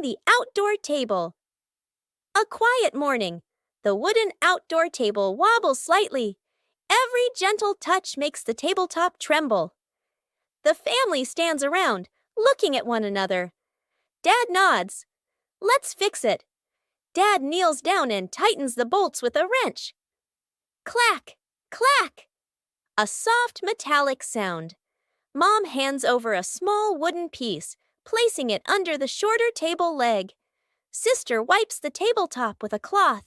the outdoor table. A quiet morning. The wooden outdoor table wobbles slightly. Every gentle touch makes the tabletop tremble. The family stands around, looking at one another. Dad nods. Let's fix it. Dad kneels down and tightens the bolts with a wrench. Clack! Clack! A soft metallic sound. Mom hands over a small wooden piece, placing it under the shorter table leg. Sister wipes the tabletop with a cloth.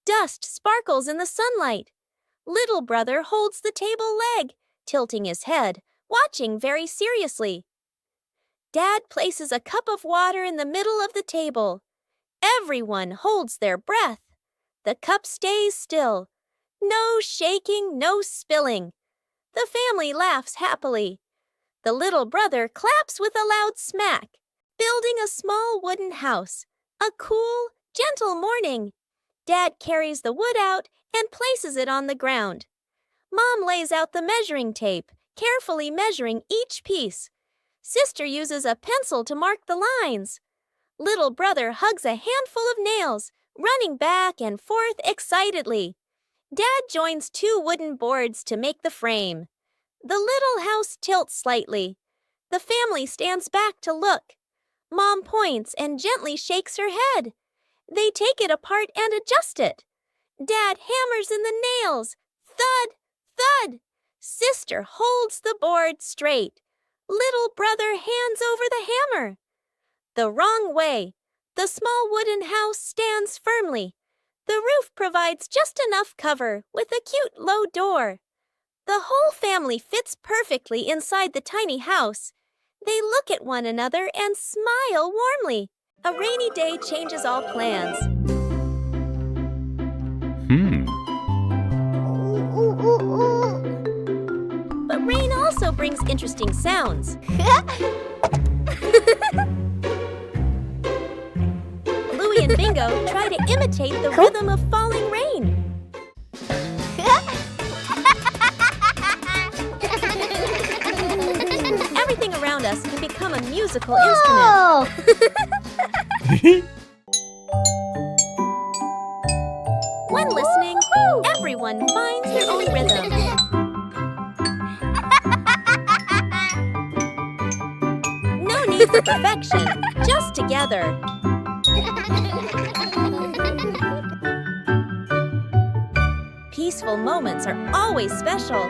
Dust sparkles in the sunlight. Little brother holds the table leg, tilting his head, watching very seriously. Dad places a cup of water in the middle of the table. Everyone holds their breath. The cup stays still. No shaking, no spilling. The family laughs happily. The little brother claps with a loud smack, building a small wooden house. A cool, gentle morning. Dad carries the wood out and places it on the ground. Mom lays out the measuring tape, carefully measuring each piece. Sister uses a pencil to mark the lines. Little brother hugs a handful of nails, running back and forth excitedly. Dad joins two wooden boards to make the frame. The little house tilts slightly. The family stands back to look. Mom points and gently shakes her head. They take it apart and adjust it. Dad hammers in the nails. Thud, thud. Sister holds the board straight. Little brother hands over the hammer. The wrong way. The small wooden house stands firmly. The roof provides just enough cover with a cute low door. The whole family fits perfectly inside the tiny house. They look at one another and smile warmly. A rainy day changes all plans. But rain also brings interesting sounds. Bluey and Bingo try to imitate the rhythm of falling rain. Everything around us can become a musical instrument. When listening, everyone finds their own rhythm. No need for perfection, just together. Peaceful moments are always special.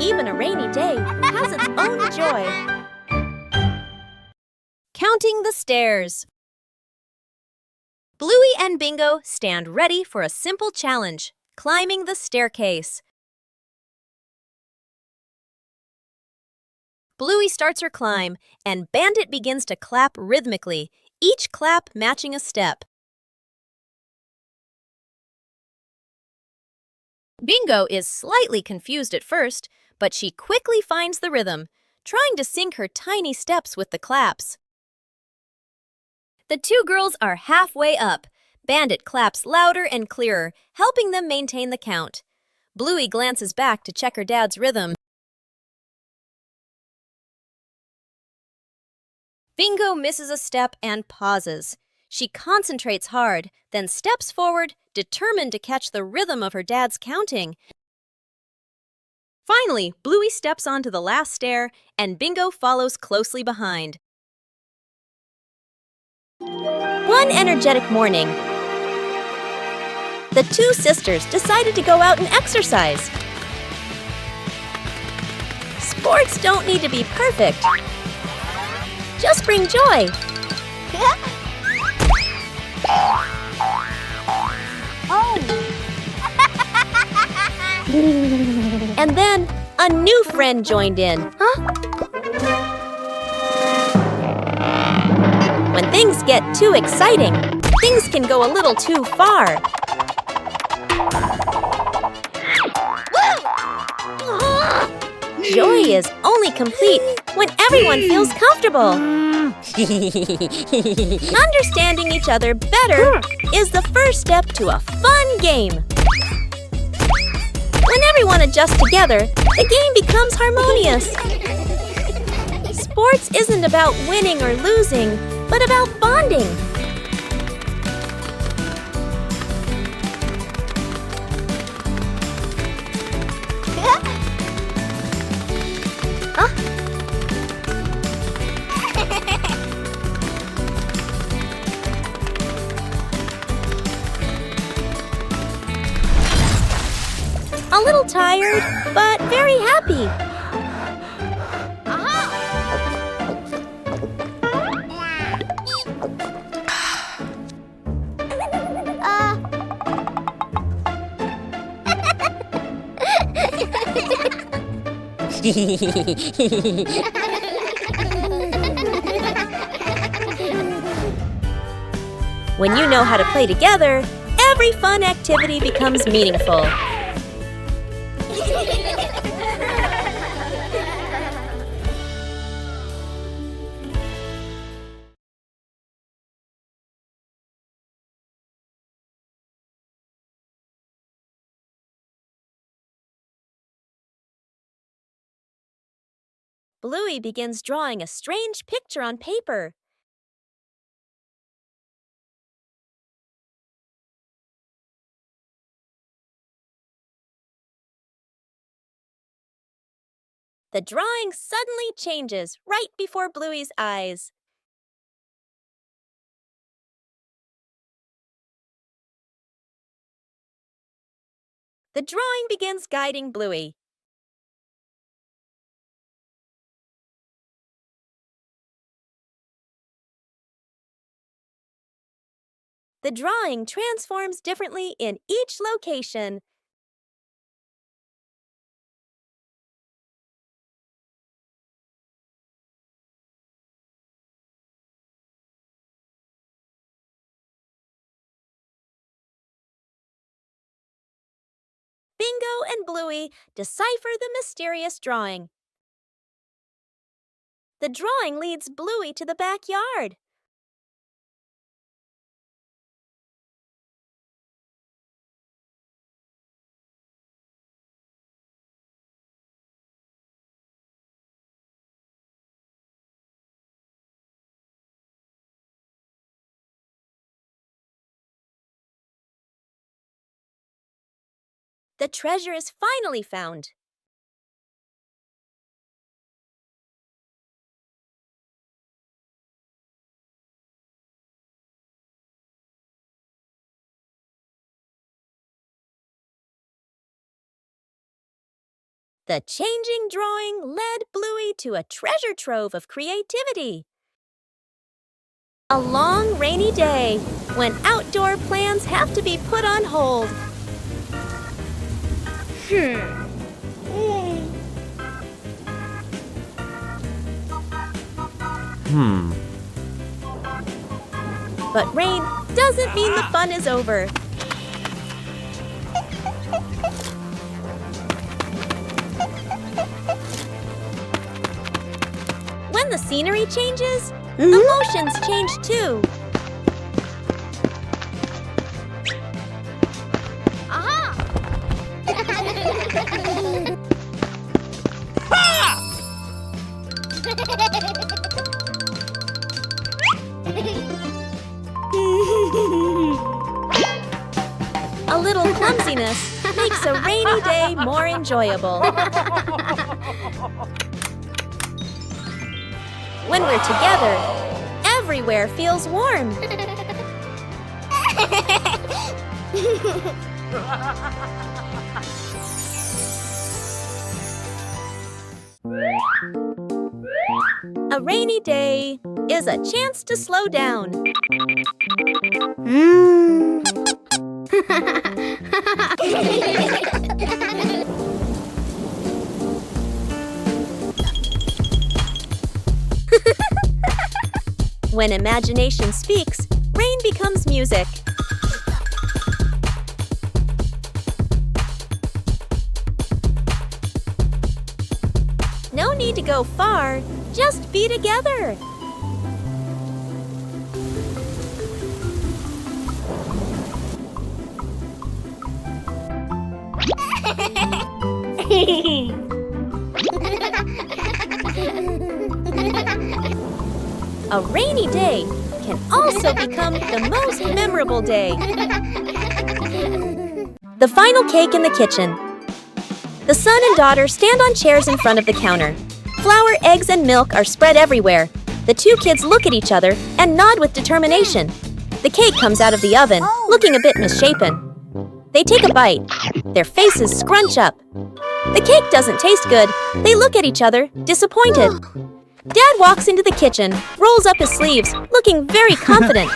Even a rainy day has its own joy. Counting the stairs. Bluey and Bingo stand ready for a simple challenge, climbing the staircase. Bluey starts her climb, and Bandit begins to clap rhythmically, each clap matching a step. Bingo is slightly confused at first, but she quickly finds the rhythm, trying to sync her tiny steps with the claps. The two girls are halfway up. Bandit claps louder and clearer, helping them maintain the count. Bluey glances back to check her dad's rhythm. Bingo misses a step and pauses. She concentrates hard, then steps forward, determined to catch the rhythm of her dad's counting. Finally, Bluey steps onto the last stair, and Bingo follows closely behind. One energetic morning, the two sisters decided to go out and exercise. Sports don't need to be perfect. Just bring joy. And then a new friend joined in. When things get too exciting, things can go a little too far. Joy is only complete when everyone feels comfortable. Understanding each other better is the first step to a fun game. When everyone adjusts together, the game becomes harmonious. Sports isn't about winning or losing, but about bonding. A little tired, but very happy. When you know how to play together, every fun activity becomes meaningful. Bluey begins drawing a strange picture on paper. The drawing suddenly changes right before Bluey's eyes. The drawing begins guiding Bluey. The drawing transforms differently in each location. Bingo and Bluey decipher the mysterious drawing. The drawing leads Bluey to the backyard. The treasure is finally found. The changing drawing led Bluey to a treasure trove of creativity. A long, rainy day, when outdoor plans have to be put on hold. But rain doesn't mean the fun is over. When the scenery changes, emotions change too. A little clumsiness makes a rainy day more enjoyable. When we're together, everywhere feels warm. A rainy day is a chance to slow down. When imagination speaks, rain becomes music. No need to go far, just be together. A rainy day can also become the most memorable day. The final cake in the kitchen. The son and daughter stand on chairs in front of the counter. Flour, eggs, and milk are spread everywhere. The two kids look at each other and nod with determination. The cake comes out of the oven, looking a bit misshapen. They take a bite. Their faces scrunch up. The cake doesn't taste good. They look at each other, disappointed. Dad walks into the kitchen, rolls up his sleeves, looking very confident.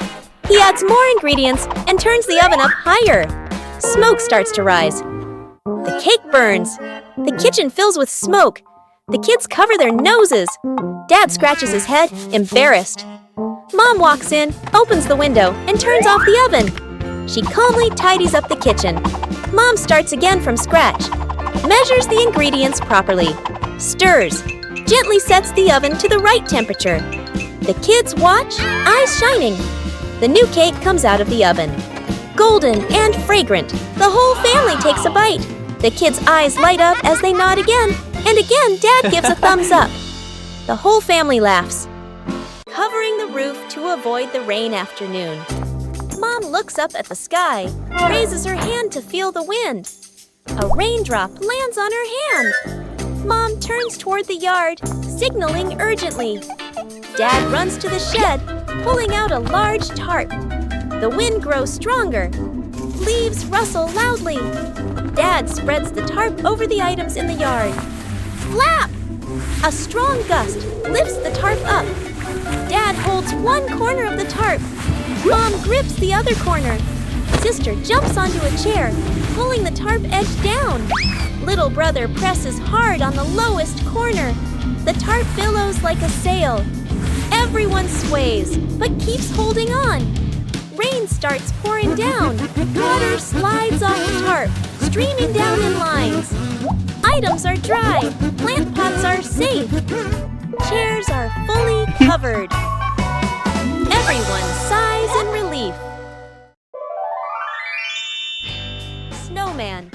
He adds more ingredients and turns the oven up higher. Smoke starts to rise. The cake burns. The kitchen fills with smoke. The kids cover their noses. Dad scratches his head, embarrassed. Mom walks in, opens the window, and turns off the oven. She calmly tidies up the kitchen. Mom starts again from scratch. Measures the ingredients properly. Stirs. Gently sets the oven to the right temperature. The kids watch, eyes shining. The new cake comes out of the oven. Golden and fragrant, the whole family takes a bite. The kids' eyes light up as they nod again, and again Dad gives a thumbs up. The whole family laughs. Covering the roof to avoid the rain afternoon. Mom looks up at the sky, raises her hand to feel the wind. A raindrop lands on her hand. Mom turns toward the yard, signaling urgently. Dad runs to the shed, pulling out a large tarp. The wind grows stronger. Leaves rustle loudly. Dad spreads the tarp over the items in the yard. Flap! A strong gust lifts the tarp up. Dad holds one corner of the tarp. Mom grips the other corner. Sister jumps onto a chair, pulling the tarp edge down. Little brother presses hard on the lowest corner. The tarp billows like a sail. Everyone sways, but keeps holding on. Rain starts pouring down. Water slides off the tarp, streaming down in lines. Items are dry. Plant pots are safe. Chairs are fully covered. Everyone sighs in relief. Snowman.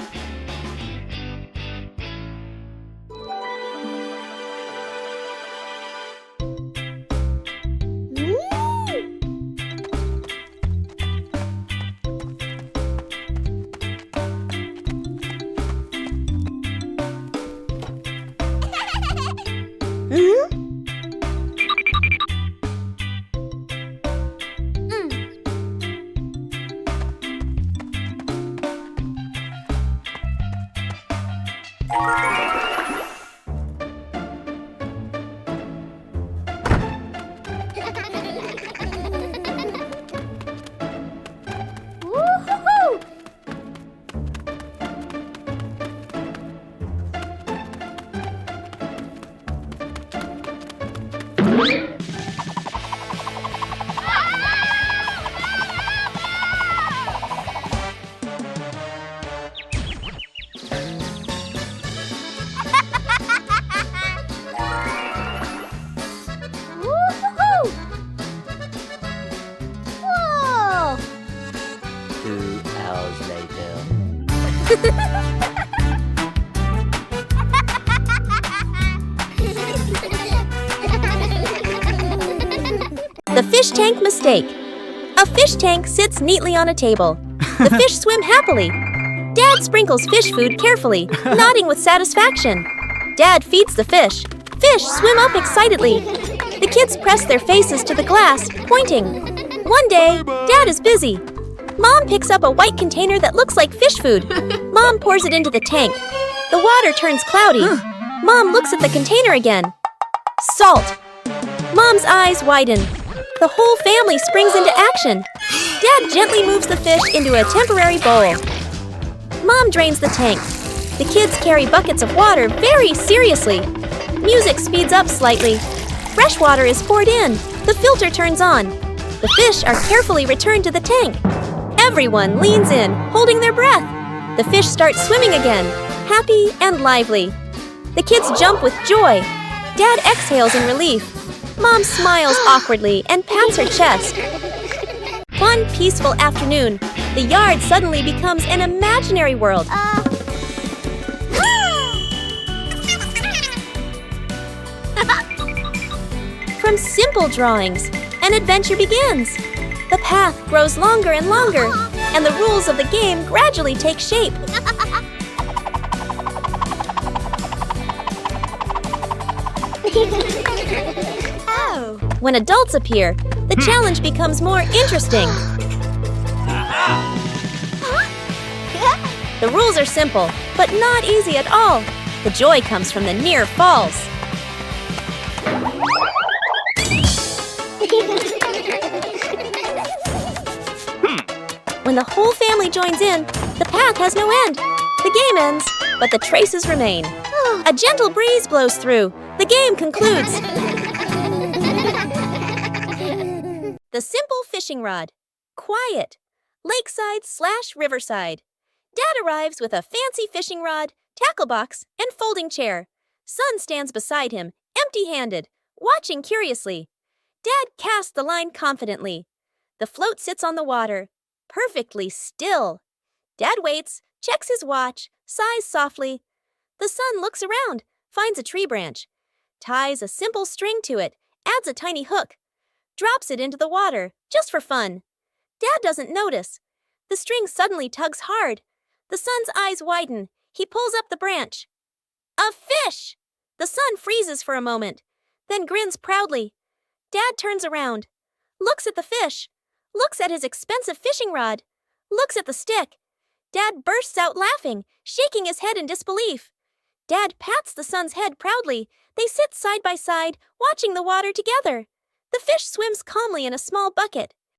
The fish tank mistake. A fish tank sits neatly on a table. The fish swim happily. Dad sprinkles fish food carefully, nodding with satisfaction. Dad feeds the fish. Fish swim up excitedly. The kids press their faces to the glass, pointing. One day, Dad is busy. Mom picks up a white container that looks like fish food. Mom pours it into the tank. The water turns cloudy. Mom looks at the container again. Salt. Mom's eyes widen. The whole family springs into action. Dad gently moves the fish into a temporary bowl. Mom drains the tank. The kids carry buckets of water very seriously. Music speeds up slightly. Fresh water is poured in. The filter turns on. The fish are carefully returned to the tank. Everyone leans in, holding their breath. The fish start swimming again, happy and lively. The kids jump with joy. Dad exhales in relief. Mom smiles awkwardly and pats her chest. One peaceful afternoon, the yard suddenly becomes an imaginary world. from simple drawings. An adventure begins. The path grows longer and longer, and the rules of the game gradually take shape. When adults appear, the challenge becomes more interesting. The rules are simple, but not easy at all. The joy comes from the near falls. When the whole family joins in, the path has no end. The game ends, but the traces remain. A gentle breeze blows through. The game concludes. The simple fishing rod. Quiet. Lakeside/riverside. Dad arrives with a fancy fishing rod, tackle box, and folding chair. Son stands beside him, empty-handed, watching curiously. Dad casts the line confidently. The float sits on the water, perfectly still. Dad waits, checks his watch, sighs softly. The son looks around, finds a tree branch, ties a simple string to it, adds a tiny hook, drops it into the water, just for fun. Dad doesn't notice. The string suddenly tugs hard. The son's eyes widen. He pulls up the branch. A fish! The son freezes for a moment, then grins proudly. Dad turns around, looks at the fish, looks at his expensive fishing rod, looks at the stick. Dad bursts out laughing, shaking his head in disbelief. Dad pats the son's head proudly. They sit side by side, watching the water together. The fish swims calmly in a small bucket.